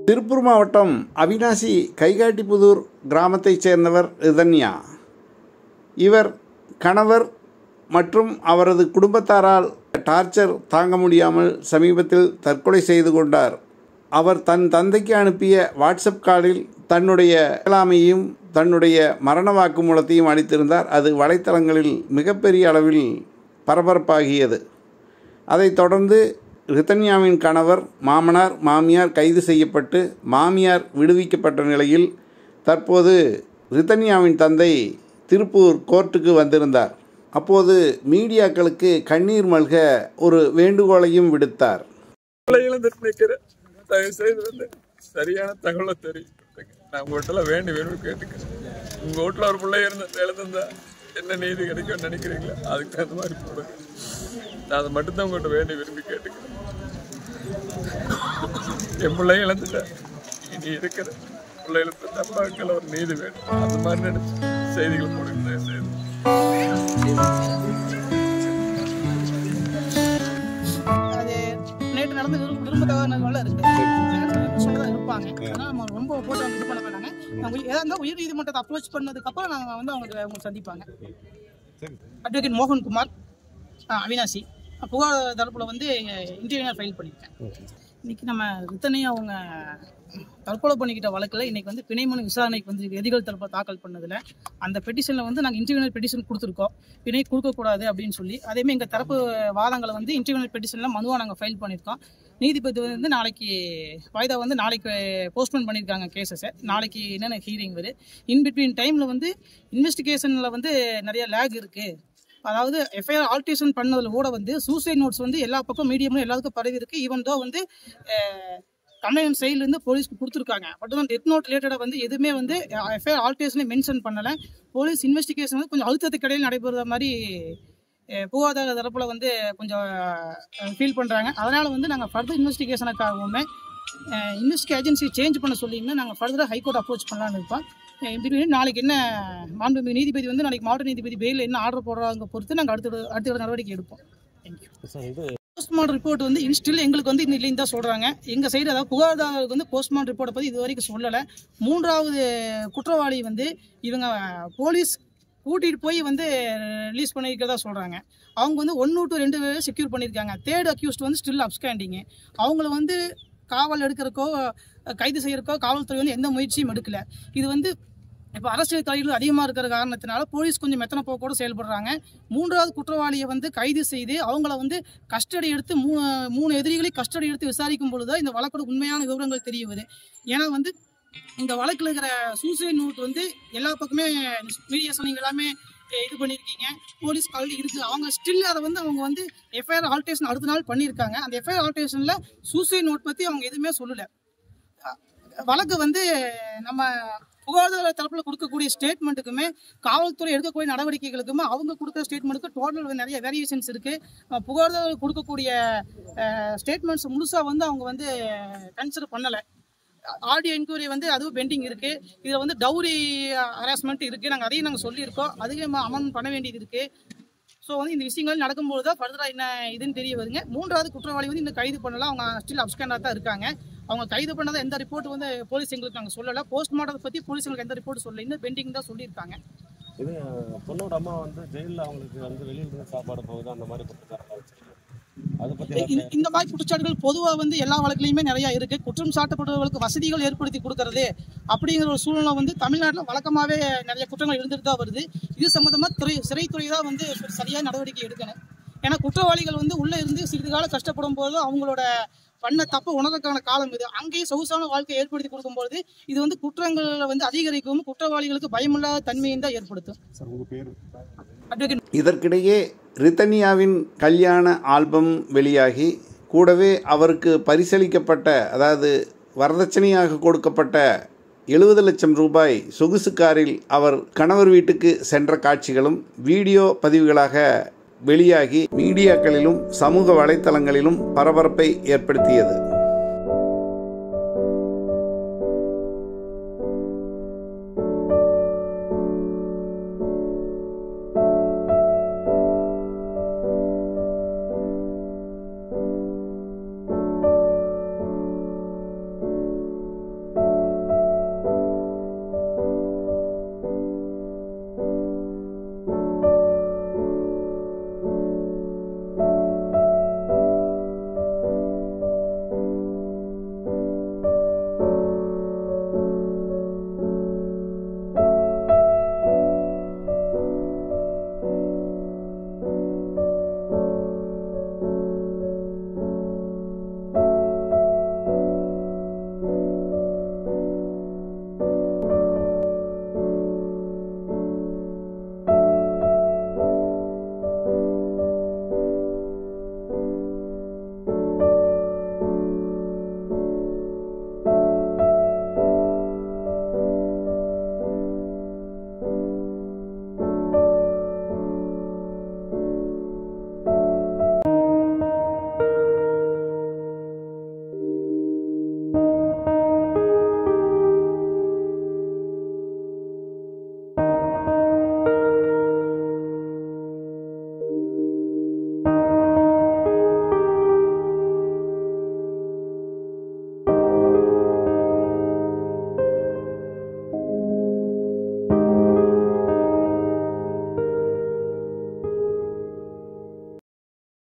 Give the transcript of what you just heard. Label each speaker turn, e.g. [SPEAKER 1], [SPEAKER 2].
[SPEAKER 1] திருப்பூர் மாவட்டம் அவிநாசி கைகாட்டிப்புதூர் கிராமத்தைச் சேர்ந்தவர் ரிதன்யா. இவர் கணவர் மற்றும் அவரது குடும்பத்தாரால் டார்ச்சர் தாங்க முடியாமல் சமீபத்தில் தற்கொலை செய்து கொண்டார். அவர் தன் தந்தைக்கு அனுப்பிய வாட்ஸ்அப் காலில் தன்னுடைய இயலாமையும் தன்னுடைய மரண வாக்குமூலத்தையும் அளித்திருந்தார். அது வலைத்தளங்களில் மிகப்பெரிய அளவில் பரபரப்பாகியது. அதைத் தொடர்ந்து ரிதன்யாவின் கணவர், மாமனார், மாமியார் கைது செய்யப்பட்டு மாமியார் விடுவிக்கப்பட்ட நிலையில் தற்போது ரிதன்யாவின் தந்தை திருப்பூர் கோர்ட்டுக்கு வந்திருந்தார். அப்போது மீடியாக்களுக்கு கண்ணீர் மல்க ஒரு வேண்டுகோளையும் விடுத்தார்.
[SPEAKER 2] சரியான தகவலை தெரியும். நான் உங்கள்கிட்ட வேண்டி வேணும் கேட்டுக்கிறேன். உங்கள் வீட்டில் ஒரு பிள்ளை எழுந்திருந்தா என்ன நீதி கிடைக்கும்னு நினைக்கிறீங்களா? அதுக்கு தகுந்த மாதிரி போடுங்க. நான் அதை மட்டும்தான் உங்கள்கிட்ட வேண்டி விரும்பி கேட்டுக்கிறேன். என் பிள்ளைய இழந்துட்டேன். இனி இருக்கிற பிள்ளைகளுக்கு தப்பாக்கள் ஒரு நீதி வேணும். அந்த மாதிரி நினைச்சு செய்திகள் போடுங்க.
[SPEAKER 3] அது நேற்று நடந்த விரும்ப தகவல்கள் இருக்கு இருப்பாங்க. ஆனால் நம்ம ரொம்ப போட்டு இது பண்ண மாட்டாங்க. ஏதாவது உயர் நீதிமன்றத்தை அப்ரோச் பண்ணதுக்கப்புறம் நாங்கள் வந்து அவங்க சந்திப்பாங்க. அட்வொகேட் மோகன்குமார், அவினாசி, புகார் தரப்புல வந்து இன்டர்வியூனர் ஃபைல் பண்ணியிருக்கேன். இன்னைக்கு நம்ம ரிதன்யா அவங்க தற்கொலை பண்ணிக்கிட்ட வழக்கில் இன்னைக்கு வந்து பிணை மனு விசாரணைக்கு வந்து எதிர்கள் தரப்பை தாக்கல் பண்ணதில் அந்த பெட்டிஷனில் வந்து நாங்கள் இன்டர்வியூனர் பெட்டிஷன் கொடுத்துருக்கோம். பிணை கொடுக்கக்கூடாது அப்படின்னு சொல்லி. அதேமாதிரி எங்கள் தரப்பு வாதங்களை வந்து இன்டர்வியூனர் பெட்டிஷனில் மனுவாக நாங்கள் ஃபைல் பண்ணியிருக்கோம். நீதிபதி வந்து நாளைக்கு வாய்தா வந்து நாளைக்கு போஸ்ட்போன் பண்ணியிருக்காங்க கேஸஸை. நாளைக்கு என்னென்ன ஹீரிங் வருது. இன்பிட்வீன் டைமில் வந்து இன்வெஸ்டிகேஷனில் வந்து நிறைய லேக் இருக்குது. அதாவது எஃப்ஐஆர் ஆல்ட்ரேஷன் பண்ணதில் கூட வந்து சூசைட் நோட்ஸ் வந்து எல்லா பக்கம் மீடியமும் எல்லாத்துக்கும் பரவி இருக்குது. ஈவன் தோ வந்து கம்ப்ளைண்ட் சைட்லேருந்து போலீஸ்க்கு கொடுத்துருக்காங்க. பட் வந்து டெத் நோட் ரிலேட்டடாக வந்து எதுவுமே வந்து எஃப்ஐஆர் ஆல்ட்ரேஷனே மென்ஷன் பண்ணலை. போலீஸ் இன்வெஸ்டிகேஷன் வந்து கொஞ்சம் அழுத்தத்துக்கு இடையில் நடைபெறுற மாதிரி புகாதார தரப்பில் வந்து கொஞ்சம் ஃபீல் பண்ணுறாங்க. அதனால் வந்து நாங்கள் ஃபர்தர் இன்வெஸ்டிகேஷனுக்காகவுமே இன்வெஸ்டிகேஷன் ஏஜென்சி சேஞ்ச் பண்ண சொல்லிங்கன்னா நாங்கள் ஃபர்தராக ஹைகோர்ட் அப்ரோச் பண்ணலான்னு இருப்போம். நாளைக்கு என்ன மாண்புமிகு நீதிபதி வந்து நாளைக்கு மாவட்ட நீதிபதி பெயில் என்ன ஆர்டர் போடுறாங்க பொறுத்து நாங்கள் அடுத்த நடவடிக்கை எடுப்போம். தேங்க்யூ. போஸ்ட்மார்ட்டம் ரிப்போர்ட் வந்து ஸ்டில் எங்களுக்கு வந்து இன்னும் இல்லைன்னு தான் சொல்கிறாங்க. எங்கள் சைடு அதாவது புகார்தாரருக்கு வந்து போஸ்ட்மார்ட்டம் ரிப்போர்ட்டை பற்றி இது வரைக்கும் சொல்லலை. மூன்றாவது குற்றவாளி வந்து இவங்க போலீஸ் கூட்டிகிட்டு போய் வந்து ரிலீஸ் பண்ணியிருக்கிறதா சொல்கிறாங்க. அவங்க வந்து 1 to 2 செக்யூர் பண்ணியிருக்காங்க. தேர்ட் அக்யூஸ்ட் வந்து ஸ்டில் அப்ஸ்காண்டிங்கு. அவங்கள வந்து காவல் எடுக்கிறக்கோ கைது செய்யறக்கோ காவல்துறை வந்து எந்த முயற்சியும் எடுக்கல. இது வந்து இப்போ அரசியல் தலைவர்கள் அதிகமாக இருக்கிற காரணத்தினால போலீஸ் கொஞ்சம் மெத்தன போக்கோடு செயல்படுறாங்க. மூன்றாவது குற்றவாளியை வந்து கைது செய்து அவங்கள வந்து கஸ்டடி எடுத்து மூணு எதிரிகளையும் கஸ்டடி எடுத்து விசாரிக்கும் பொழுது இந்த வழக்கோட உண்மையான விவரங்கள் தெரிய வருது. ஏன்னா வந்து இந்த வழக்கில் இருக்கிற சூசைட் நோட் வந்து எல்லா பக்கமே மீடியா சொன்னீங்க எல்லாமே இது பண்ணியிருக்கீங்க. போலீஸ் கால்டி இருக்குது. அவங்க ஸ்டில் அதை வந்து அவங்க வந்து எஃப்ஐஆர் ஆல்ட்ரேஷன் அடுத்த நாள் பண்ணியிருக்காங்க. அந்த எஃப்ஐஆர் ஆல்ட்ரேஷனில் சூசைட் நோட் பற்றி அவங்க எதுவுமே சொல்லலை. வழக்கு வந்து நம்ம புகார்தார தரப்பில் கொடுக்கக்கூடிய ஸ்டேட்மெண்ட்டுக்குமே காவல்துறை எடுக்கக்கூடிய நடவடிக்கைகளுக்குமே அவங்க கொடுக்குற ஸ்டேட்மெண்ட்டுக்கு டோட்டல் நிறைய வேரியேஷன்ஸ் இருக்குது. புகார்தாரர் கொடுக்கக்கூடிய ஸ்டேட்மெண்ட்ஸ் முழுசாக வந்து அவங்க வந்து கன்சிடர் பண்ணலை. ஆடியோ என்கொயரி வந்து அதுவும் பெண்டிங் இருக்குது. இதில் வந்து டவுரி ஹராஸ்மெண்ட் இருக்குது. நாங்கள் அதையும் நாங்கள் சொல்லியிருக்கோம். அதுவும் அமெண்ட் பண்ண வேண்டியது இருக்குது. ஸோ வந்து இந்த விஷயங்கள் நடக்கும்போது தான் ஃபர்தராக என்ன இதுன்னு தெரிய வருங்க. மூன்றாவது குற்றவாளி வந்து இன்னும் கைது பண்ணலாம். அவங்க ஸ்டில் அப்ஸ்காண்டாக தான் இருக்காங்க. அவங்க கைது பண்ணாத எந்த ரிப்போர்ட் வந்து போலீஸ் எங்களுக்கு நாங்கள் சொல்லலை. போஸ்ட்மார்ட்டத்தை பற்றி போலீஸ் எங்களுக்கு எந்த ரிப்போர்ட் சொல்லலை. இன்னும் பெண்டிங் தான் சொல்லியிருக்காங்க.
[SPEAKER 4] இது பொண்ணோட அம்மா வந்து ஜெயிலில் அவங்களுக்கு வந்து வெளியில் இருந்து சாப்பாடு போகுது அந்த மாதிரி
[SPEAKER 3] இந்த மாதிரி குற்றச்சாட்டுகள் பொதுவாக வந்து எல்லா வழக்கிலையுமே நிறைய இருக்கு. குற்றம் சாட்டப்படுபவர்களுக்கு வசதிகள் ஏற்படுத்தி கொடுக்கறது அப்படிங்கிற ஒரு சூழ்நிலை வந்து தமிழ்நாட்டில் வழக்கமாகவே நிறைய குற்றங்கள் இருந்துட்டு தான் வருது. இது சம்பந்தமாக சிறைத்துறை தான் வந்து சரியான நடவடிக்கை எடுக்கணும். ஏன்னா குற்றவாளிகள் வந்து உள்ளே இருந்து சிறிது காலம் கஷ்டப்படும் போது அவங்களோட பண்ண தப்பு உணர்றதுக்கான காலம் இது. அங்கேயே சொகுசான வாழ்க்கையை ஏற்படுத்தி கொடுக்கும்போது இது வந்து குற்றங்களை வந்து அதிகரிக்கும், குற்றவாளிகளுக்கு பயமில்லாத தன்மையும் தான் ஏற்படுத்தும்.
[SPEAKER 1] இதற்கிடையே ரிதன்யாவின் கல்யாண ஆல்பம் வெளியாகி கூடவே அவருக்கு பரிசளிக்கப்பட்ட அதாவது வரதட்சணையாக கொடுக்கப்பட்ட 70 லட்சம் ரூபாய் சொகுசு காரில் அவர் கணவர் வீட்டுக்கு சென்ற காட்சிகளும் வீடியோ பதிவுகளாக வெளியாகி மீடியாக்களிலும் சமூக வலைத்தளங்களிலும் பரபரப்பை ஏற்படுத்தியது.